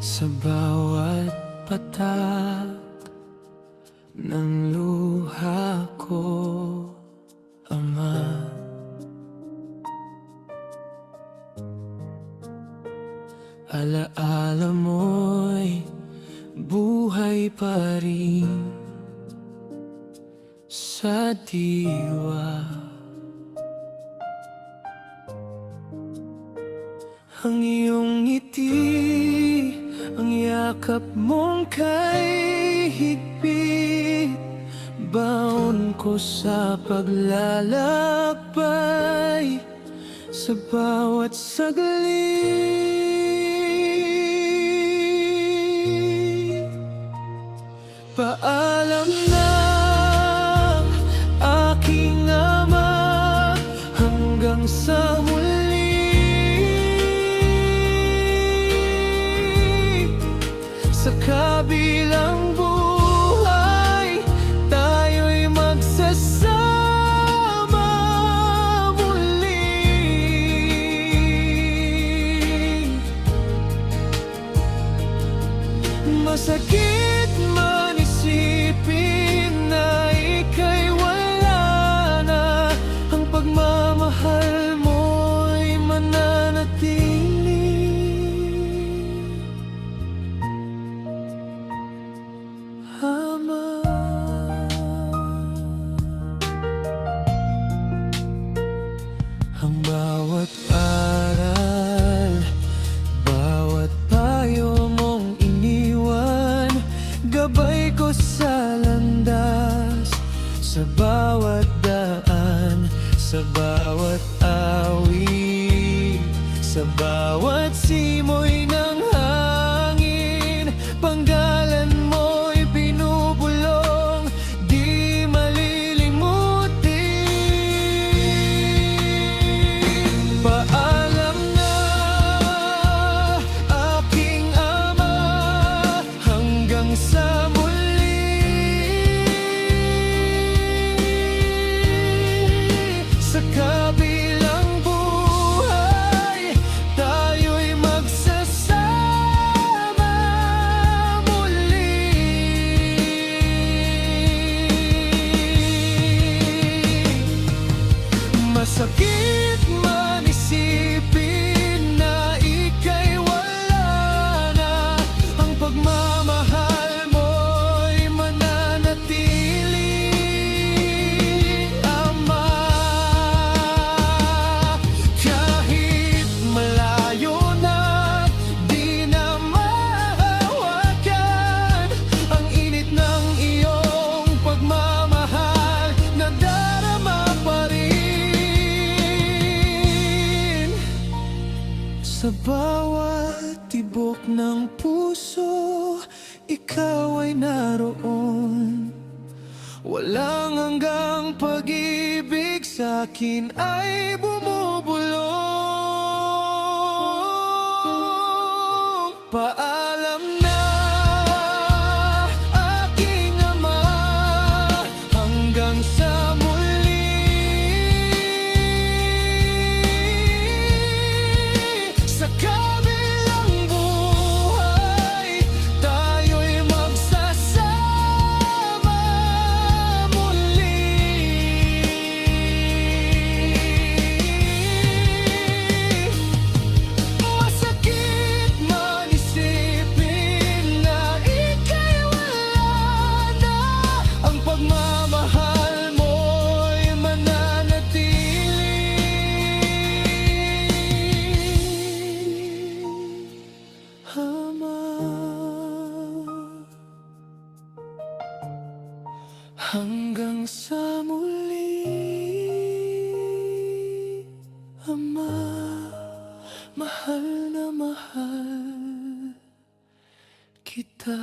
Sa bawat patak ng luha ko, Ama. Alaala mo'y buhay pa rin sa diwa. Ang iyong ngiti, ang yakap mong kay higpit, baon ko sa paglalakbay sa bawat saglit. Paalam na aking Ama, hanggang sa muli. Sa kabilang buhay, tayo'y magsasama muli. Masakit man isipin na ika'y wala na, ang pagmamahal mo'y mananatili. Ama, ang bawat aral, bawat payo mong iniwan, gabay ko sa landas, sa bawat daan, sa bawat awit, sa bawat simoy ng hangin. Panggalan mo'y binubulong, di malilimutin. Paalam na aking Ama, hanggang sa muli. Sa kabilang buhay, tayo'y magsasama muli. Masakit man isipin na ika'y wala na, ang pagmamahal mo'y mananatili. Ama, kahit malayo na, di na mahawakan, ang init ng iyong pagmamahal nadarama pa rin. Sa bawat tibok ng puso, ikaw ay naroon. Walang hanggang pag-ibig sa'kin ay bumubulong. Paalam na aking Ama, hanggang sa muli. Sa kabilang buhay, tayo'y magsasama muli. Masakit man isipin na ika'y wala na, ang pagmamahal mo'y mananatili. Ama, hanggang sa muli. Ama, mahal na mahal kita.